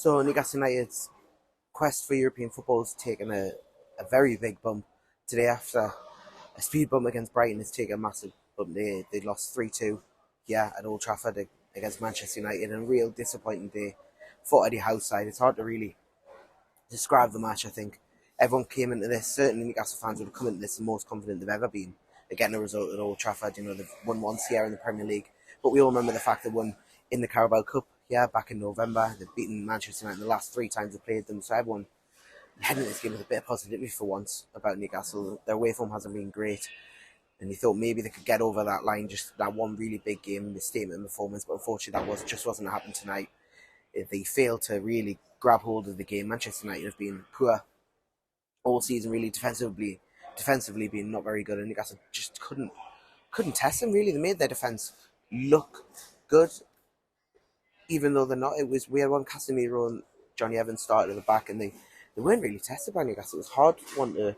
So Newcastle United's quest for European football has taken a very big bump today after a speed bump against Brighton has taken a massive bump. They lost 3-2 here at Old Trafford against Manchester United, and a real disappointing day for Eddie Howe's side. It's hard to really describe the match. I think everyone came into this, certainly Newcastle fans would have come into this the most confident they've ever been at getting a result at Old Trafford. You know, they've won once here in the Premier League, but we all remember the fact they won in the Carabao Cup back in November. They've beaten Manchester United the last three times they played them, so everyone heading into this game with a bit of positivity for once about Newcastle. Their away form hasn't been great, and you thought maybe they could get over that line, just that one really big game, the statement performance, but unfortunately just wasn't happening tonight. They failed to really grab hold of the game. Manchester United have been poor all season, really defensively being not very good, and Newcastle just couldn't test them really. They made their defence look good, even though they're not. We had one Casemiro and Johnny Evans started at the back, and they weren't really tested by Newcastle. It was hard one to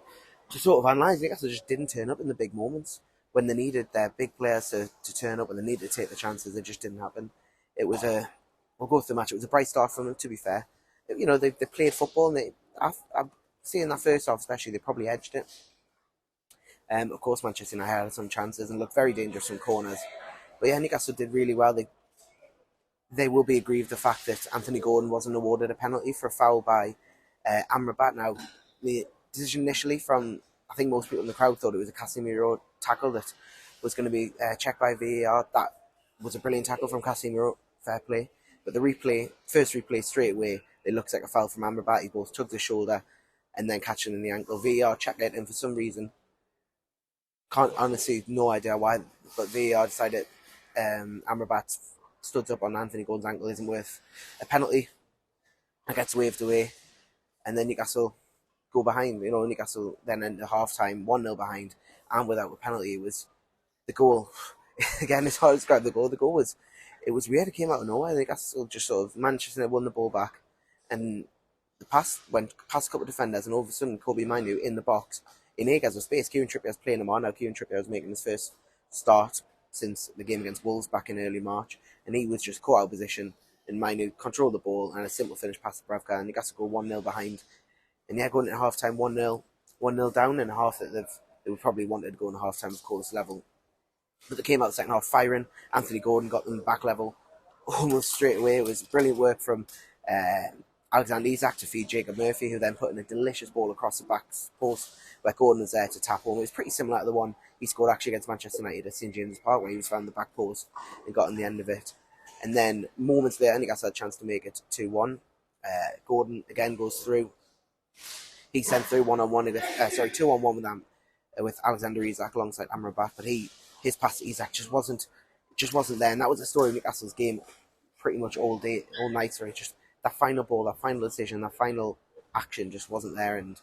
sort of analyse. Newcastle just didn't turn up in the big moments when they needed their big players to turn up, when they needed to take the chances. It just didn't happen. It was we'll go through the match. It was a bright start from them, to be fair. You know, they played football, and I've seen that first half especially, they probably edged it. Of course, Manchester United had some chances and looked very dangerous from corners. But yeah, Newcastle did really well. They will be aggrieved the fact that Anthony Gordon wasn't awarded a penalty for a foul by Amrabat. Now, the decision initially from, I think most people in the crowd thought it was a Casemiro tackle that was going to be checked by VAR. That was a brilliant tackle from Casemiro, fair play. But the first replay straight away, it looks like a foul from Amrabat. He both tugged his shoulder and then catching in the ankle. VAR checked it, and for some reason, can't honestly, no idea why, but VAR decided Amrabat stood up on Anthony Gordon's ankle isn't worth a penalty. It gets waved away, and then Newcastle go behind. You know, Newcastle then into half time 1-0 behind, and without a penalty. It was the goal. Again, it's hard to describe the goal. The goal was, it was weird. It came out of nowhere. Newcastle just sort of, Manchester won the ball back, and the pass went past a couple of defenders, and all of a sudden Kobbie Mainoo in the box in acres of space. Kieran Trippier's playing him on now. Kieran Trippier was making his first start since the game against Wolves back in early March, and he was just caught out of position, and Mainoo controlled the ball, and a simple finish past Dubravka, and Newcastle go 1-0 behind. And yeah, going into half time 1-0 down in a half that they would probably wanted to go in half time, of course, level. But they came out the second half firing. Anthony Gordon got them back level almost straight away. It was brilliant work from Alexander Isak to feed Jacob Murphy, who then put in a delicious ball across the back post where Gordon was there to tap home. It was pretty similar to the one he scored actually against Manchester United at St James's Park, where he was found the back post and got on the end of it. And then moments later, Newcastle had a chance to make it 2-1. Gordon again goes through. He sent through 2-on-1 with Alexander Isak alongside Amrabat, but his pass to Isak just wasn't there, and that was the story of Newcastle's game pretty much all night. Sorry, just that final ball, that final decision, that final action just wasn't there, and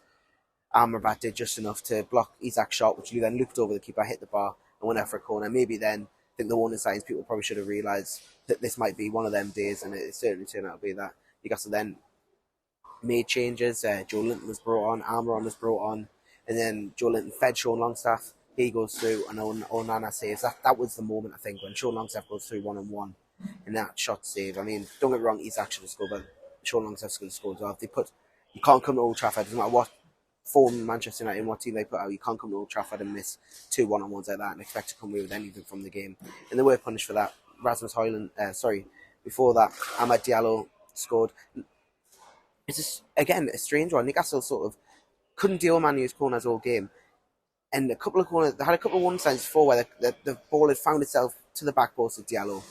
Amrabat did just enough to block Isak's shot, which he then looped over the keeper, hit the bar, and went out for a corner. Maybe then, I think the warning signs, people probably should have realised that this might be one of them days, and it certainly turned out to be that. Newcastle then made changes. Joe Linton was brought on, Almiron was brought on, and then Joe Linton fed Sean Longstaff. He goes through, and Onana saves. That was the moment, I think, when Sean Longstaff goes through 1-on-1 and that shot save. I mean, don't get me wrong, Isak should have scored, but Sean Longstaff should have scored as well. You can't come to Old Trafford, doesn't matter what form Manchester United and what team they put out, you can't come to Old Trafford and miss 2 1-on-1s like that and expect to come away with anything from the game. And they were punished for that. Rasmus Hojlund, before that, Amad Diallo scored. It's just, again, a strange one. Newcastle sort of couldn't deal with Manu's corners all game. And they had a couple of warning signs before where the ball had found itself to the back post of Diallo,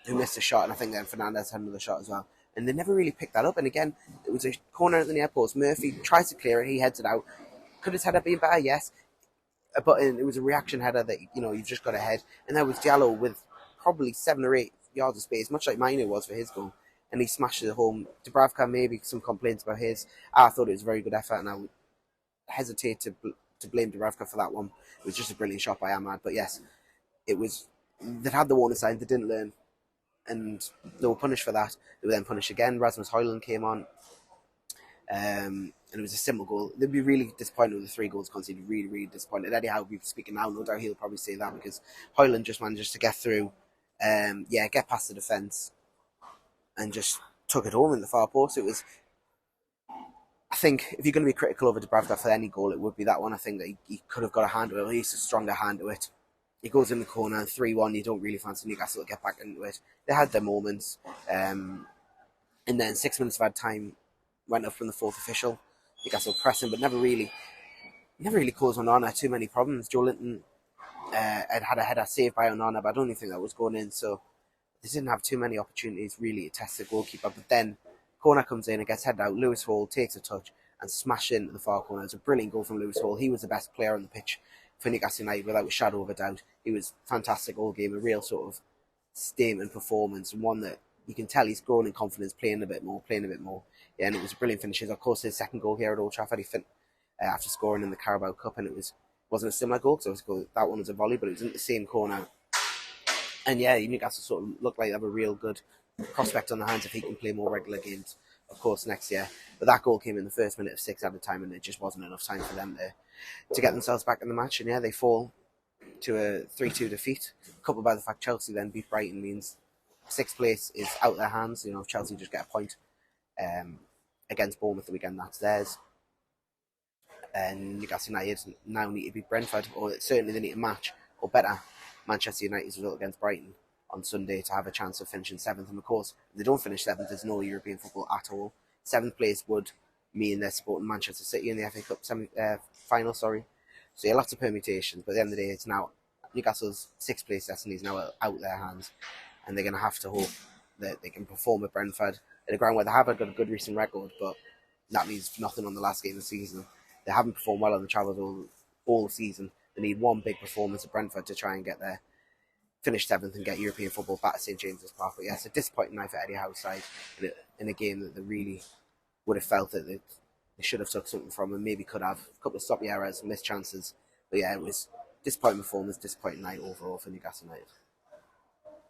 who missed a shot, and I think then Fernandez had another shot as well. And they never really picked that up. And again, it was a corner at the near post. Murphy tries to clear it, he heads it out. Could his header been better? Yes. But it was a reaction header that, you've just got ahead. And there was Diallo with probably 7 or 8 yards of space, much like Mainoo was for his goal. And he smashed it home. Dubravka, maybe some complaints about his. I thought it was a very good effort, and I would hesitate to blame Dubravka for that one. It was just a brilliant shot by Amad. But yes, they'd had the warning sign, they didn't learn, and they were punished for that. They were then punished again. Rasmus Hojlund came on, and it was a simple goal. They'd be really disappointed with the 3 goals conceded. Really, really disappointed. Eddie Howe will be speaking now. No doubt he'll probably say that, because Hojlund just manages to get through, get past the defence, and just took it home in the far post. It was, I think, if you're going to be critical over Dubravka for any goal, it would be that one. I think that he could have got a hand to it, or at least a stronger hand to it. He goes in the corner, 3-1. You don't really fancy Newcastle to get back into it. They had their moments, and then 6 minutes of added time went up from the fourth official. Newcastle pressing, but never really caused Onana too many problems. Joe Linton had a header saved by Onana, but I don't even think that was going in. So they didn't have too many opportunities really to test the goalkeeper. But then corner comes in, it gets headed out. Lewis Hall takes a touch and smashes into the far corner. It's a brilliant goal from Lewis Hall. He was the best player on the pitch for Newcastle United without a shadow of a doubt. He was fantastic all game, a real sort of statement performance, and one that you can tell he's growing in confidence, playing a bit more. Yeah, and it was a brilliant finish. Of course, his second goal here at Old Trafford, after scoring in the Carabao Cup, and wasn't a similar goal because that one was a volley, but it was in the same corner. And yeah, Newcastle sort of looked like they have a real good prospect on the hands if he can play more regular games, of course, next year. But that goal came in the first minute of 6 added time, and it just wasn't enough time for them to get themselves back in the match. And yeah, they fall to a 3-2 defeat, coupled by the fact Chelsea then beat Brighton means sixth place is out their hands. If Chelsea just get a point against Bournemouth the weekend, that's theirs. And Newcastle United now need to beat Brentford, or certainly they need to match, or better, Manchester United's result against Brighton on Sunday to have a chance of finishing 7th. And of course, if they don't finish 7th, there's no European football at all. 7th place would mean they're supporting Manchester City in the FA Cup final. So yeah, lots of permutations. But at the end of the day, it's now Newcastle's 6th place destiny is now out their hands, and they're going to have to hope that they can perform at Brentford at a ground where they have got a good recent record, but that means nothing on the last game of the season. They haven't performed well on the travels all season. They need one big performance at Brentford to try and get there, finish 7th and get European football back at St James's Park. But yeah, it's a disappointing night for Eddie Howe's side in a game that they really would have felt that they should have took something from and maybe could have. A couple of sloppy errors, missed chances. But yeah, it was disappointing performance, disappointing night overall for Newcastle United.